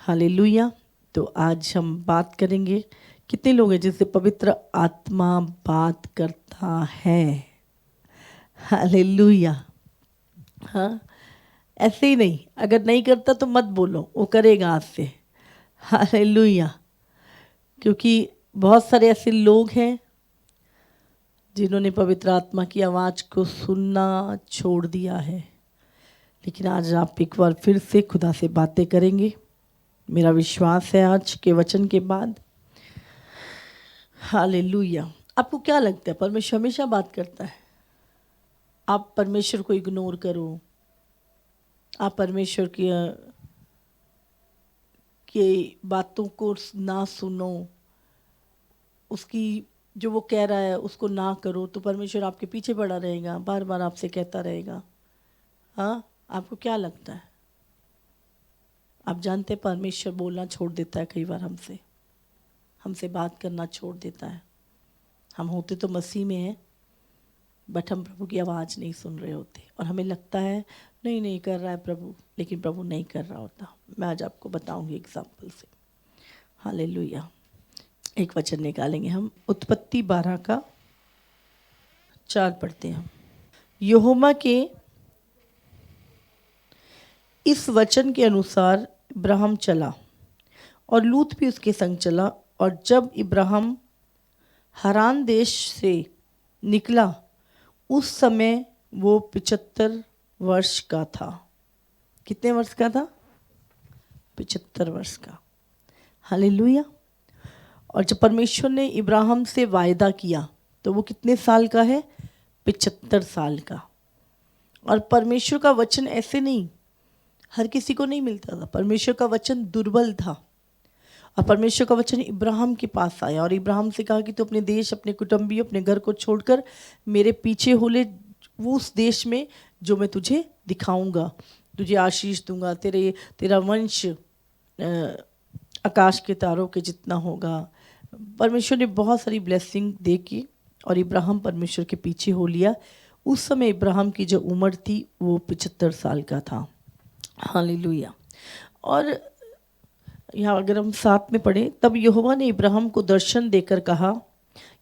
Hallelujah. तो आज हम बात करेंगे, कितने लोग हैं जिससे पवित्र आत्मा बात करता है। हालेलुया। हाँ, ऐसे ही नहीं, अगर नहीं करता तो मत बोलो, वो करेगा आज से। हालेलुया। क्योंकि बहुत सारे ऐसे लोग हैं जिन्होंने पवित्र आत्मा की आवाज़ को सुनना छोड़ दिया है, लेकिन आज आप एक बार फिर से खुदा से बातें करेंगे। मेरा विश्वास है आज के वचन के बाद। हालेलुया। आपको क्या लगता है, परमेश्वर हमेशा बात करता है? आप परमेश्वर को इग्नोर करो, आप परमेश्वर की बातों को ना सुनो, उसकी जो वो कह रहा है उसको ना करो, तो परमेश्वर आपके पीछे पड़ा रहेगा, बार बार आपसे कहता रहेगा। हाँ, आपको क्या लगता है? आप जानते हैं परमेश्वर बोलना छोड़ देता है, कई बार हमसे बात करना छोड़ देता है। हम होते तो मसीह में हैं, बट हम प्रभु की आवाज़ नहीं सुन रहे होते, और हमें लगता है नहीं कर रहा है प्रभु, लेकिन प्रभु नहीं कर रहा होता। मैं आज आपको बताऊंगी एग्जाम्पल से। हालेलुया। एक वचन निकालेंगे हम, उत्पत्ति 12:4 पढ़ते हैं हम। यहोवा के इस वचन के अनुसार इब्राहिम चला और लूत भी उसके संग चला, और जब इब्राहिम हरान देश से निकला उस समय वो 75 वर्ष का था। कितने वर्ष का था? 75 वर्ष का। हालेलुया। और जब परमेश्वर ने इब्राहिम से वायदा किया तो वो कितने साल का है? 75 साल का। और परमेश्वर का वचन ऐसे नहीं, हर किसी को नहीं मिलता था। परमेश्वर का वचन दुर्बल था, और परमेश्वर का वचन इब्राहिम के पास आया और इब्राहिम से कहा कि तू अपने देश, अपने कुटुंबियों, अपने घर को छोड़कर मेरे पीछे हो ले, वो उस देश में जो मैं तुझे दिखाऊंगा, तुझे आशीष दूंगा, तेरा वंश आकाश के तारों के जितना होगा। परमेश्वर ने बहुत सारी ब्लेसिंग दे की, और इब्राहिम परमेश्वर के पीछे हो लिया। उस समय इब्राहिम की जो उम्र थी वो 75 साल का था। हालेलुया। और यहाँ अगर हम साथ में पढ़ें, तब यहोवा ने इब्राहिम को दर्शन देकर कहा,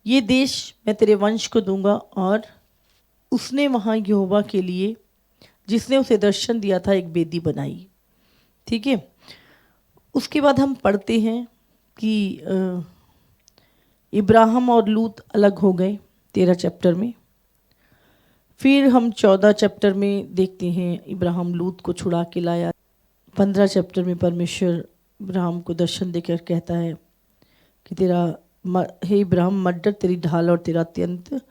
ये देश मैं तेरे वंश को दूंगा। और उसने वहाँ यहोवा के लिए, जिसने उसे दर्शन दिया था, एक वेदी बनाई। ठीक है। उसके बाद हम पढ़ते हैं कि इब्राहिम और लूत अलग हो गए 13 चैप्टर में। फिर हम 14 चैप्टर में देखते हैं इब्राहिम लूत को छुड़ा के लाया। 15 चैप्टर में परमेश्वर इब्राहिम को दर्शन देकर कहता है कि हे इब्राहिम, मत डर, तेरी ढाल और तेरा अत्यंत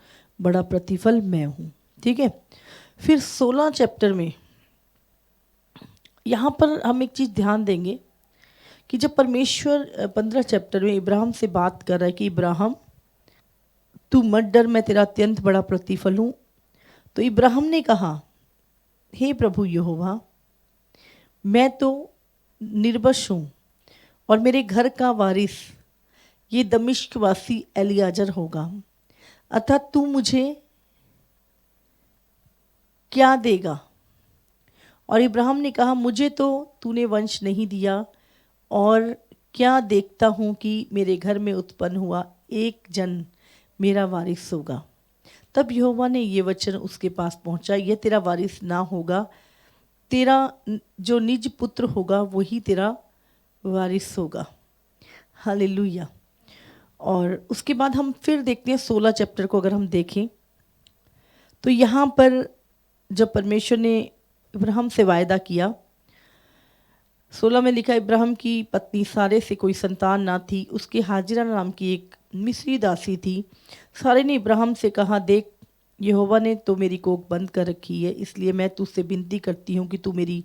बड़ा प्रतिफल मैं हूँ। ठीक है। फिर 16 चैप्टर में यहाँ पर हम एक चीज़ ध्यान देंगे कि जब परमेश्वर 15 चैप्टर में इब्राहिम से बात कर रहा है कि इब्राहिम तू मत डर, मैं तेरा अत्यंत बड़ा प्रतिफल हूँ, तो इब्राहिम ने कहा, हे प्रभु यहोवा, मैं तो निर्वंश हूँ और मेरे घर का वारिस ये दमिश्क वासी एलियाजर होगा, अतः तू मुझे क्या देगा? और इब्राहिम ने कहा, मुझे तो तूने वंश नहीं दिया, और क्या देखता हूँ कि मेरे घर में उत्पन्न हुआ एक जन मेरा वारिस होगा। तब यहोवा ने ये वचन उसके पास पहुँचा, यह तेरा वारिस ना होगा, तेरा जो निज पुत्र होगा वही तेरा वारिस होगा। हालेलुया। और उसके बाद हम फिर देखते हैं 16 चैप्टर को। अगर हम देखें तो यहाँ पर जब परमेश्वर ने इब्राहिम से वायदा किया, 16 में लिखा, इब्राहिम की पत्नी सारे से कोई संतान ना थी, उसकी हाजिरा नाम की एक मिस्री दासी थी। सारे ने इब्राहिम से कहा, देख, यहोवा ने तो मेरी कोख बंद कर रखी है, इसलिए मैं तुझसे विनती करती हूँ कि तू मेरी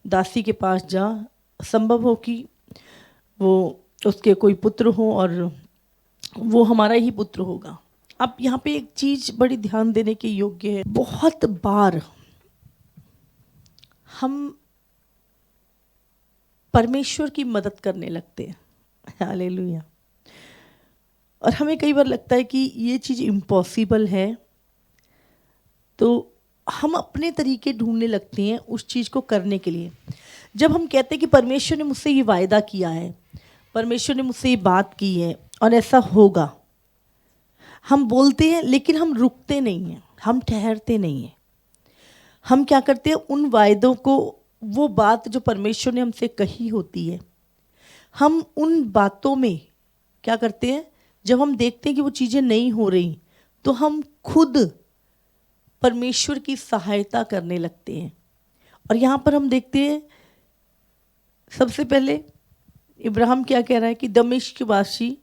दासी के पास जा, संभव हो कि वो उसके कोई पुत्र हो और वो हमारा ही पुत्र होगा। अब यहाँ पे एक चीज़ बड़ी ध्यान देने के योग्य है। बहुत बार हम परमेश्वर की मदद करने लगते हैं। हालेलुया। और हमें कई बार लगता है कि ये चीज़ इम्पॉसिबल है, तो हम अपने तरीके ढूंढने लगते हैं उस चीज़ को करने के लिए। जब हम कहते हैं कि परमेश्वर ने मुझसे ये वायदा किया है, परमेश्वर ने मुझसे ये बात की है और ऐसा होगा, हम बोलते हैं लेकिन हम रुकते नहीं हैं, हम ठहरते नहीं हैं। हम क्या करते हैं, उन वायदों को, वो बात जो परमेश्वर ने हमसे कही होती है, हम उन बातों में क्या करते हैं, जब हम देखते हैं कि वो चीज़ें नहीं हो रही तो हम खुद परमेश्वर की सहायता करने लगते हैं। और यहाँ पर हम देखते हैं सबसे पहले इब्राहिम क्या कह रहा है कि दमिश्क वासी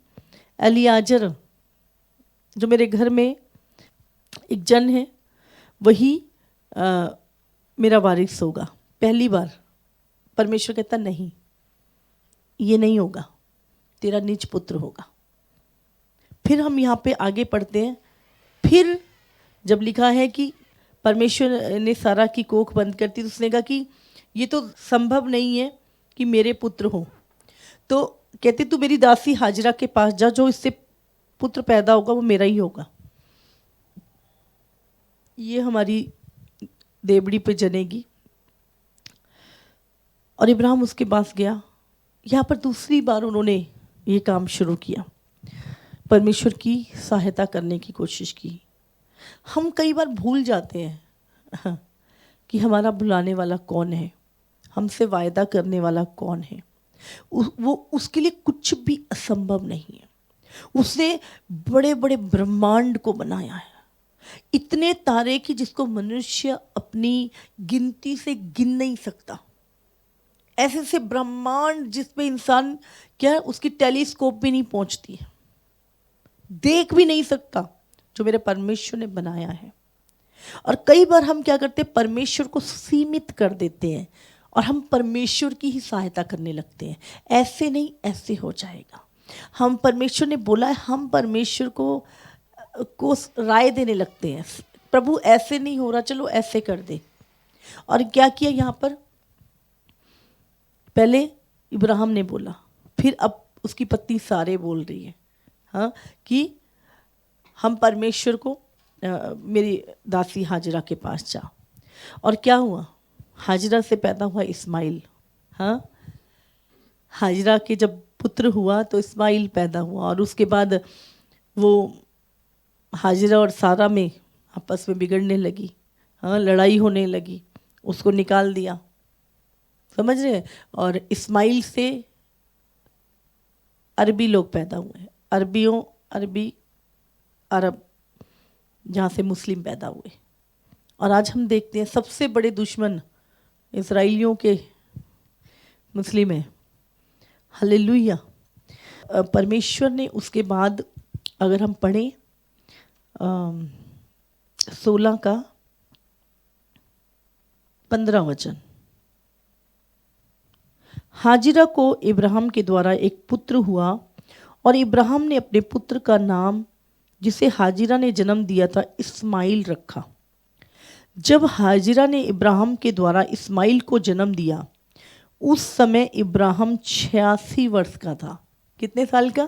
एलियाजर जो मेरे घर में एक जन है वही मेरा वारिस होगा। पहली बार परमेश्वर कहता नहीं, ये नहीं होगा, तेरा निज पुत्र होगा। फिर हम यहाँ पे आगे पढ़ते हैं, फिर जब लिखा है कि परमेश्वर ने सारा की कोख बंद करती तो उसने कहा कि ये तो संभव नहीं है कि मेरे पुत्र हो। तो कहते तू मेरी दासी हाजरा के पास जा, जो इससे पुत्र पैदा होगा वो मेरा ही होगा, ये हमारी देवड़ी पे जनेगी। और इब्राहिम उसके पास गया। यहाँ पर दूसरी बार उन्होंने ये काम शुरू किया, परमेश्वर की सहायता करने की कोशिश की। हम कई बार भूल जाते हैं कि हमारा बुलाने वाला कौन है, हमसे वायदा करने वाला कौन है। वो उसके लिए कुछ भी असंभव नहीं है। उसने बड़े बड़े ब्रह्मांड को बनाया है, इतने तारे कि जिसको मनुष्य अपनी गिनती से गिन नहीं सकता। ऐसे ऐसे ब्रह्मांड जिसमें इंसान क्या उसकी टेलीस्कोप भी नहीं पहुंचती है, देख भी नहीं सकता, जो मेरे परमेश्वर ने बनाया है। और कई बार हम क्या करते हैं, परमेश्वर को सीमित कर देते हैं और हम परमेश्वर की ही सहायता करने लगते हैं। ऐसे नहीं, ऐसे हो जाएगा। हम परमेश्वर ने बोला है, हम परमेश्वर को राय देने लगते हैं, प्रभु ऐसे नहीं हो रहा, चलो ऐसे कर दे। और क्या किया यहाँ पर, पहले इब्राहिम ने बोला, फिर अब उसकी पत्नी सारे बोल रही है हाँ कि हम परमेश्वर को मेरी दासी हाजरा के पास जा। और क्या हुआ, हाजरा से पैदा हुआ इस्माइल। हाँ, हाजरा के जब पुत्र हुआ तो इस्माइल पैदा हुआ। और उसके बाद वो हाजरा और सारा में आपस में बिगड़ने लगी, हाँ, लड़ाई होने लगी, उसको निकाल दिया, समझ रहे हैं। और इस्माइल से अरबी लोग पैदा हुए, अरब, जहाँ से मुस्लिम पैदा हुए। और आज हम देखते हैं सबसे बड़े दुश्मन इस्राएलियों के मुस्लिम हैं। हालेलुया। परमेश्वर ने उसके बाद अगर हम पढ़ें 16 का 15 वचन, हाजिरा को इब्राहिम के द्वारा एक पुत्र हुआ और इब्राहिम ने अपने पुत्र का नाम जिसे हाजिरा ने जन्म दिया था इस्माइल रखा। जब हाजिरा ने इब्राहिम के द्वारा इस्माइल को जन्म दिया उस समय इब्राहिम 86 वर्ष का था। कितने साल का?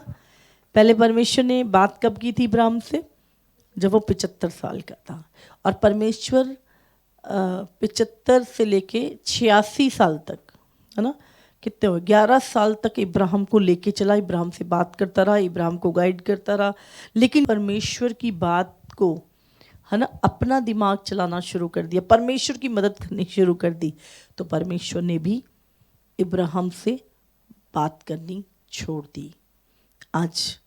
पहले परमेश्वर ने बात कब की थी इब्राहिम से? जब वो 75 साल का था। और परमेश्वर 75 से लेके 86 साल तक, है ना, कितने हुए, 11 साल तक इब्राहिम को लेके चला, इब्राहिम से बात करता रहा, इब्राहिम को गाइड करता रहा। लेकिन परमेश्वर की बात को, है ना, अपना दिमाग चलाना शुरू कर दिया, परमेश्वर की मदद करनी शुरू कर दी, तो परमेश्वर ने भी इब्राहिम से बात करनी छोड़ दी। आज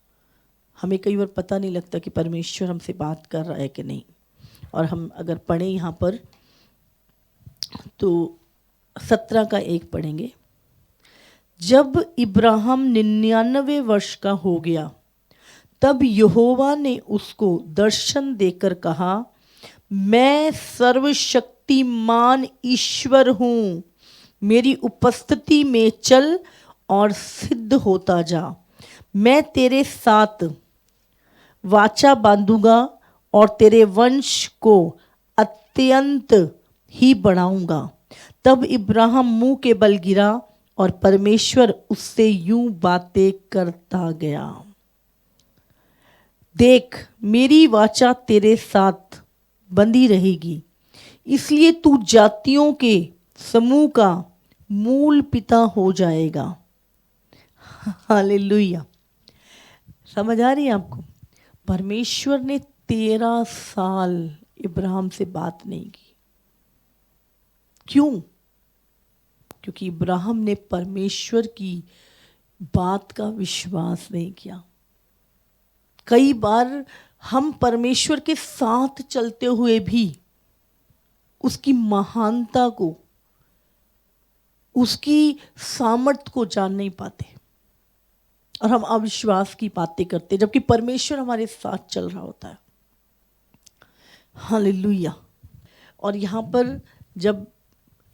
हमें कई बार पता नहीं लगता कि परमेश्वर हमसे बात कर रहा है कि नहीं। और हम अगर पढ़ें यहाँ पर तो 17 का 1 पढ़ेंगे। जब इब्राहिम 99 वर्ष का हो गया तब यहोवा ने उसको दर्शन देकर कहा, मैं सर्वशक्तिमान ईश्वर हूँ, मेरी उपस्थिति में चल और सिद्ध होता जा। मैं तेरे साथ वाचा बांधूंगा और तेरे वंश को अत्यंत ही बढ़ाऊंगा। तब इब्राहिम मुंह के बल गिरा और परमेश्वर उससे यूं बातें करता गया, देख मेरी वाचा तेरे साथ बंधी रहेगी, इसलिए तू जातियों के समूह का मूल पिता हो जाएगा। हालेलुया। समझ आ रही है आपको? परमेश्वर ने 13 साल इब्राहिम से बात नहीं की। क्यों? क्योंकि इब्राहिम ने परमेश्वर की बात का विश्वास नहीं किया। कई बार हम परमेश्वर के साथ चलते हुए भी उसकी महानता को, उसकी सामर्थ को जान नहीं पाते और हम अविश्वास की बातें करते, जबकि परमेश्वर हमारे साथ चल रहा होता है। हालेलुया। और यहाँ पर जब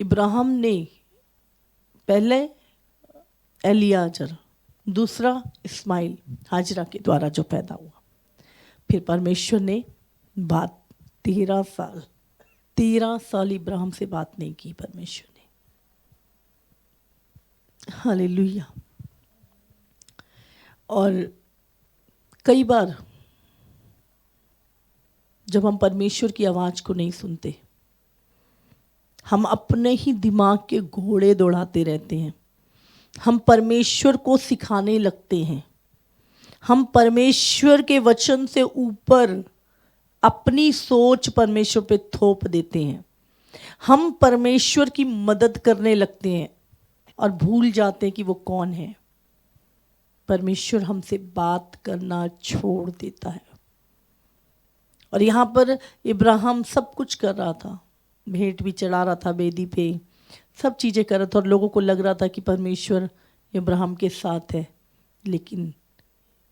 इब्राहिम ने पहले एलियाजर, दूसरा इस्माइल हाजरा के द्वारा जो पैदा हुआ, फिर परमेश्वर ने बात 13 साल इब्राहिम से बात नहीं की परमेश्वर ने। हालेलुया। और कई बार जब हम परमेश्वर की आवाज़ को नहीं सुनते, हम अपने ही दिमाग के घोड़े दौड़ाते रहते हैं। हम परमेश्वर को सिखाने लगते हैं। हम परमेश्वर के वचन से ऊपर अपनी सोच परमेश्वर पे थोप देते हैं। हम परमेश्वर की मदद करने लगते हैं और भूल जाते हैं कि वो कौन है। परमेश्वर हमसे बात करना छोड़ देता है। और यहाँ पर इब्राहिम सब कुछ कर रहा था, भेंट भी चढ़ा रहा था वेदी पे, सब चीज़ें कर रहा था और लोगों को लग रहा था कि परमेश्वर इब्राहिम के साथ है। लेकिन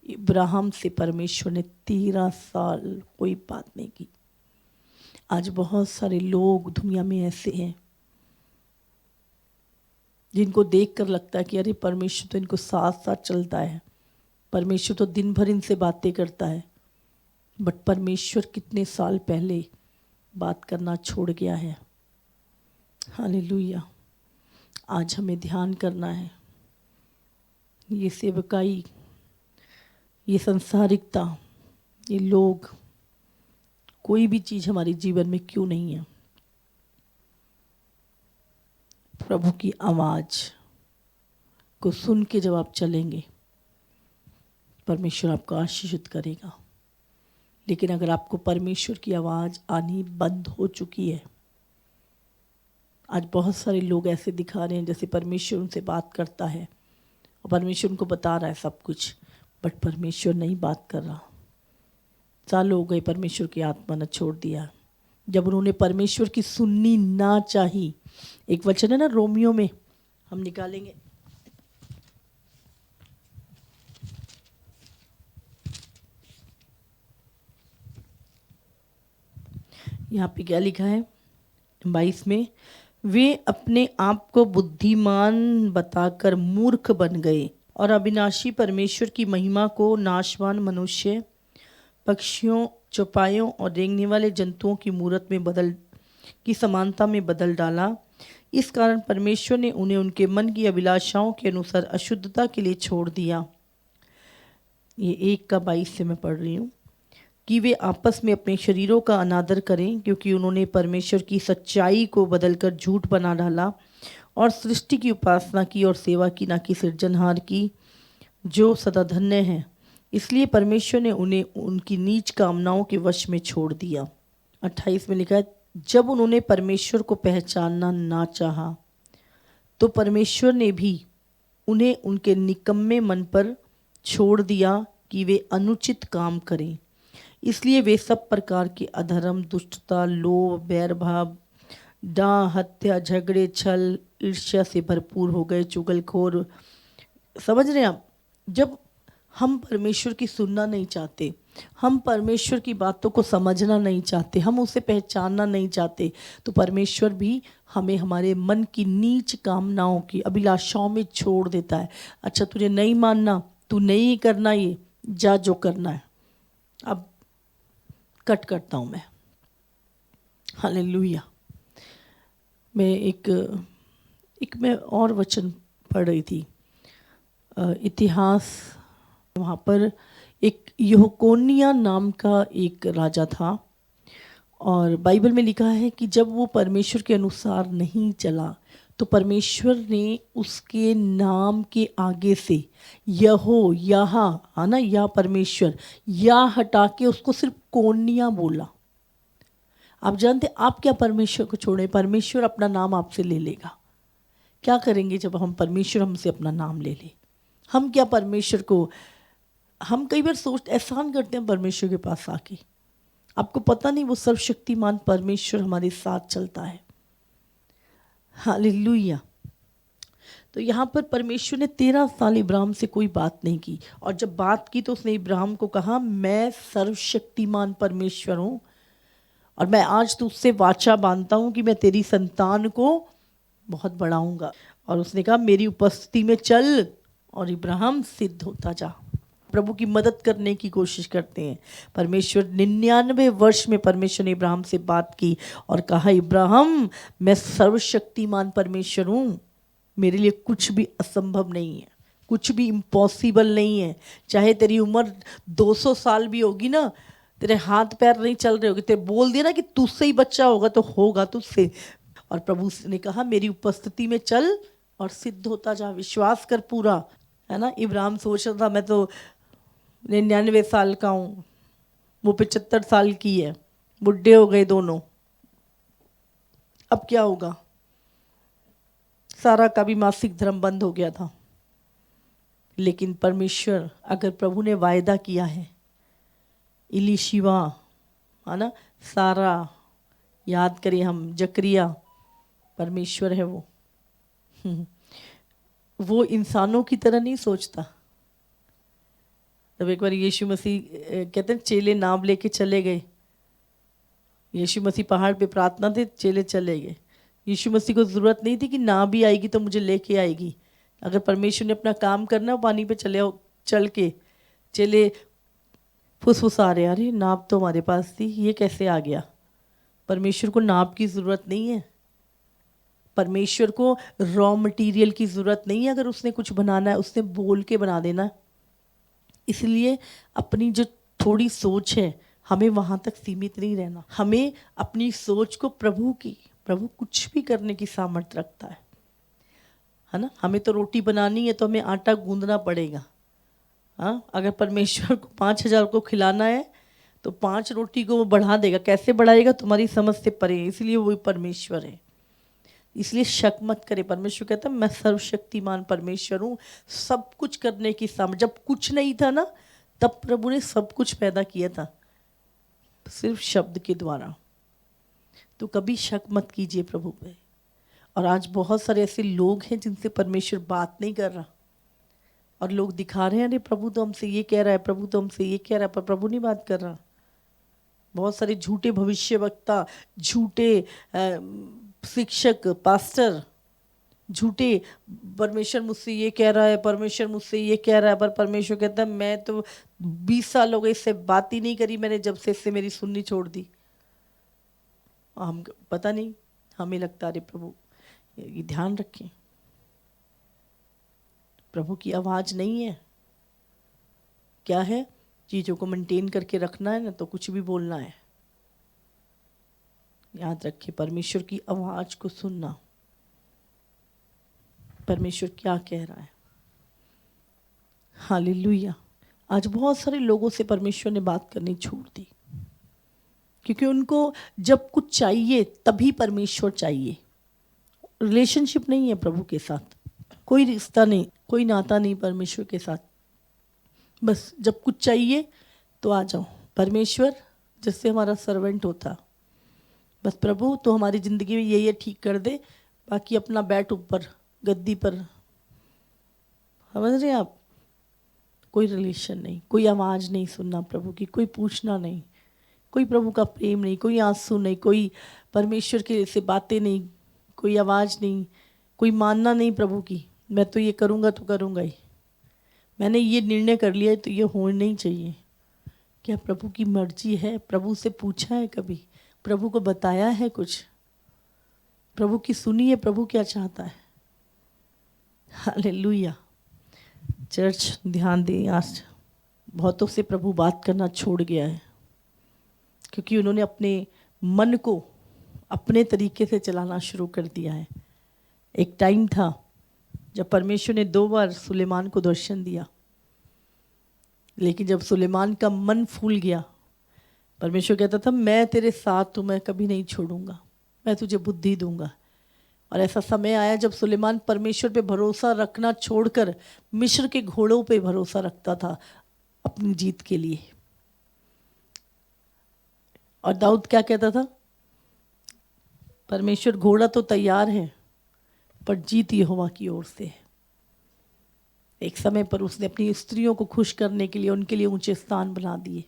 इब्राहिम से परमेश्वर ने 13 साल कोई बात नहीं की। आज बहुत सारे लोग दुनिया में ऐसे हैं जिनको देखकर लगता है कि अरे परमेश्वर तो इनको साथ साथ चलता है, परमेश्वर तो दिन भर इनसे बातें करता है। बट परमेश्वर कितने साल पहले बात करना छोड़ गया है। हालेलुया। आज हमें ध्यान करना है। ये सेवकाई, ये संसारिकता, ये लोग, कोई भी चीज़ हमारे जीवन में क्यों नहीं है। प्रभु की आवाज़ को सुन के जब आप चलेंगे, परमेश्वर आपको आशीषित करेगा। लेकिन अगर आपको परमेश्वर की आवाज़ आनी बंद हो चुकी है, आज बहुत सारे लोग ऐसे दिखा रहे हैं जैसे परमेश्वर उनसे बात करता है और परमेश्वर उनको बता रहा है सब कुछ, बट परमेश्वर नहीं बात कर रहा। सालों हो गए परमेश्वर की आत्मा ने छोड़ दिया। जब उन्होंने परमेश्वर की सुननी ना चाही, एक वचन है ना रोमियो में, हम निकालेंगे, यहाँ पे क्या लिखा है 22 में, वे अपने आप को बुद्धिमान बताकर मूर्ख बन गए और अविनाशी परमेश्वर की महिमा को नाशवान मनुष्य, पक्षियों, चौपायों और रेंगने वाले जंतुओं की मूरत में की समानता में बदल डाला। इस कारण परमेश्वर ने उन्हें उनके मन की अभिलाषाओं के अनुसार अशुद्धता के लिए छोड़ दिया। ये 1:22 से मैं पढ़ रही हूँ कि वे आपस में अपने शरीरों का अनादर करें, क्योंकि उन्होंने परमेश्वर की सच्चाई को बदलकर झूठ बना डाला और सृष्टि की उपासना की और सेवा की, ना कि सृजनहार की जो सदा धन्य है। इसलिए परमेश्वर ने उन्हें उनकी नीच कामनाओं के वश में छोड़ दिया। 28 में लिखा है, जब उन्होंने परमेश्वर को पहचानना ना चाहा तो परमेश्वर ने भी उन्हें उनके निकम्मे मन पर छोड़ दिया कि वे अनुचित काम करें। इसलिए वे सब प्रकार के अधर्म, दुष्टता, लोभ, बैरभाव, डाह, हत्या, झगड़े, छल, ईर्ष्या से भरपूर हो गए, चुगलखोर। समझ रहे हैं आप? जब हम परमेश्वर की सुनना नहीं चाहते, हम परमेश्वर की बातों को समझना नहीं चाहते, हम उसे पहचानना नहीं चाहते, तो परमेश्वर भी हमें हमारे मन की नीच कामनाओं की अभिलाषाओं में छोड़ देता है। अच्छा, तुझे नहीं मानना, तू नहीं करना, ये जा जो करना है। अब कट करता हूँ मैं। हालेलुया। मैं एक मैं और वचन पढ़ रही थी, इतिहास। वहाँ पर एक यहोकोनिया नाम का एक राजा था और बाइबल में लिखा है कि जब वो परमेश्वर के अनुसार नहीं चला तो परमेश्वर ने उसके नाम के आगे से यहो यहा, है ना, या परमेश्वर, या हटा के उसको सिर्फ कोन्या बोला। आप जानते आप क्या परमेश्वर को छोड़े, परमेश्वर अपना नाम आपसे ले लेगा। क्या करेंगे जब हम परमेश्वर हमसे अपना नाम ले ले? हम क्या परमेश्वर को, हम कई बार एहसान करते हैं परमेश्वर के पास आके। आपको पता नहीं वो सर्वशक्तिमान परमेश्वर हमारे साथ चलता है। हालेलुया। तो यहाँ पर परमेश्वर ने 13 साल इब्राहिम से कोई बात नहीं की, और जब बात की तो उसने इब्राहिम को कहा मैं सर्वशक्तिमान परमेश्वर हूँ और मैं आज तुझसे वाचा बांधता हूँ कि मैं तेरी संतान को बहुत बढ़ाऊंगा। और उसने कहा मेरी उपस्थिति में चल, और इब्राहिम सिद्ध होता जा। प्रभु की मदद करने की कोशिश करते हैं। परमेश्वर 99 वर्ष में परमेश्वर ने इब्राहिम से बात की और कहा इब्राहिम मैं सर्वशक्तिमान परमेश्वर हूँ, मेरे लिए कुछ भी असंभव नहीं है, कुछ भी इम्पॉसिबल नहीं है। चाहे तेरी उम्र 200 साल भी होगी ना, तेरे हाथ पैर नहीं चल रहे होगे, तेरे बोल दिया ना कि तुझसे ही बच्चा होगा तो होगा तुझसे। और प्रभु ने कहा मेरी उपस्थिति में चल और सिद्ध होता जा, विश्वास कर पूरा, है ना। इब्राहिम सोच रहा था मैं तो 99 साल का हूँ, वो 75 साल की है, बुढ़े हो गए दोनों, अब क्या होगा। सारा का भी मासिक धर्म बंद हो गया था। लेकिन परमेश्वर, अगर प्रभु ने वायदा किया है, इलीशिवा, है ना, सारा, याद करिए हम, जकरिया, परमेश्वर है वो इंसानों की तरह नहीं सोचता। तब एक बार यीशु मसीह कहते हैं चेले नाव लेके चले गए, यीशु मसीह पहाड़ पे प्रार्थना थे, चेले चले गए। यीशु मसीह को ज़रूरत नहीं थी कि नाव भी आएगी तो मुझे लेके आएगी। अगर परमेश्वर ने अपना काम करना हो पानी पे चले आओ, चल के चेले फुसफुसा रहे, अरे नाव तो हमारे पास थी, ये कैसे आ गया। परमेश्वर को नाव की ज़रूरत नहीं है, परमेश्वर को रॉ मटेरियल की ज़रूरत नहीं है। अगर उसने कुछ बनाना है उसने बोल के बना देना। इसलिए अपनी जो थोड़ी सोच है हमें वहाँ तक सीमित नहीं रहना। हमें अपनी सोच को प्रभु कुछ भी करने की सामर्थ्य रखता है ना। हमें तो रोटी बनानी है तो हमें आटा गूंदना पड़ेगा। हाँ, अगर परमेश्वर को 5000 को खिलाना है तो 5 रोटी को वो बढ़ा देगा। कैसे बढ़ाएगा तुम्हारी समझ से परे, इसलिए वो परमेश्वर है। इसलिए शक मत करे। परमेश्वर कहता है मैं सर्वशक्तिमान परमेश्वर हूँ, सब कुछ करने की सामर्थ्य। जब कुछ नहीं था ना, तब प्रभु ने सब कुछ पैदा किया था सिर्फ शब्द के द्वारा। तो कभी शक मत कीजिए प्रभु पे। और आज बहुत सारे ऐसे लोग हैं जिनसे परमेश्वर बात नहीं कर रहा, और लोग दिखा रहे हैं अरे प्रभु तो हमसे ये कह रहा है, प्रभु तो हमसे ये कह रहा है, पर प्रभु नहीं बात कर रहा। बहुत सारे झूठे भविष्यवक्ता, झूठे शिक्षक, पास्टर, झूठे, परमेश्वर मुझसे ये कह रहा है, परमेश्वर मुझसे ये कह रहा है, पर परमेश्वर कहता है मैं तो 20 साल हो गए इससे बात ही नहीं करी, मैंने जब से इससे मेरी सुननी छोड़ दी। हम पता नहीं, हमें लगता है प्रभु ये ध्यान रखें, प्रभु की आवाज़ नहीं है। क्या है, चीज़ों को मेंटेन करके रखना है ना, तो कुछ भी बोलना है। याद रखिए परमेश्वर की आवाज़ को सुनना, परमेश्वर क्या कह रहा है। हालेलुया। आज बहुत सारे लोगों से परमेश्वर ने बात करनी छोड़ दी, क्योंकि उनको जब कुछ चाहिए तभी परमेश्वर चाहिए। रिलेशनशिप नहीं है प्रभु के साथ, कोई रिश्ता नहीं, कोई नाता नहीं परमेश्वर के साथ। बस जब कुछ चाहिए तो आ जाओ। परमेश्वर जैसे हमारा सर्वेंट होता, बस प्रभु तो हमारी ज़िंदगी में ये ठीक कर दे, बाकी अपना बैठ ऊपर गद्दी पर। समझ रहे हैं आप? कोई रिलेशन नहीं, कोई आवाज़ नहीं सुनना प्रभु की, कोई पूछना नहीं, कोई प्रभु का प्रेम नहीं, कोई आंसू नहीं, कोई परमेश्वर के से बातें नहीं, कोई आवाज़ नहीं, कोई मानना नहीं प्रभु की। मैं तो ये करूँगा तो करूँगा ही, मैंने ये निर्णय कर लिया है तो ये होना नहीं चाहिए। क्या प्रभु की मर्जी है? प्रभु से पूछा है कभी? प्रभु को बताया है कुछ? प्रभु की सुनी है प्रभु क्या चाहता है? हालेलुया। चर्च ध्यान दें, आज बहुतों से प्रभु बात करना छोड़ गया है, क्योंकि उन्होंने अपने मन को अपने तरीके से चलाना शुरू कर दिया है। एक टाइम था जब परमेश्वर ने 2 बार सुलेमान को दर्शन दिया, लेकिन जब सुलेमान का मन फूल गया, परमेश्वर कहता था मैं तेरे साथ हूँ, मैं कभी नहीं छोड़ूंगा, मैं तुझे बुद्धि दूंगा। और ऐसा समय आया जब सुलेमान परमेश्वर पे भरोसा रखना छोड़कर मिस्र के घोड़ों पे भरोसा रखता था अपनी जीत के लिए। और दाऊद क्या कहता था? परमेश्वर घोड़ा तो तैयार है पर जीत यहोवा की ओर से है। एक समय पर उसने अपनी स्त्रियों को खुश करने के लिए उनके लिए ऊंचे स्थान बना दिए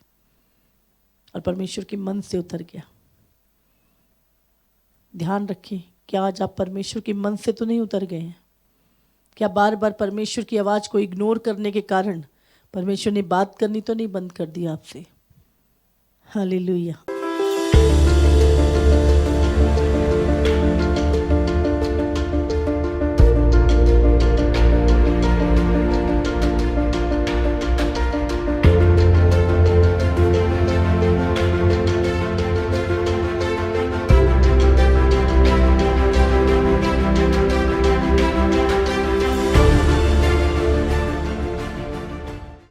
और परमेश्वर के मन से उतर गया। ध्यान रखें, क्या आज आप परमेश्वर के मन से तो नहीं उतर गए हैं? क्या बार बार परमेश्वर की आवाज को इग्नोर करने के कारण परमेश्वर ने बात करनी तो नहीं बंद कर दी आपसे? हालेलुया।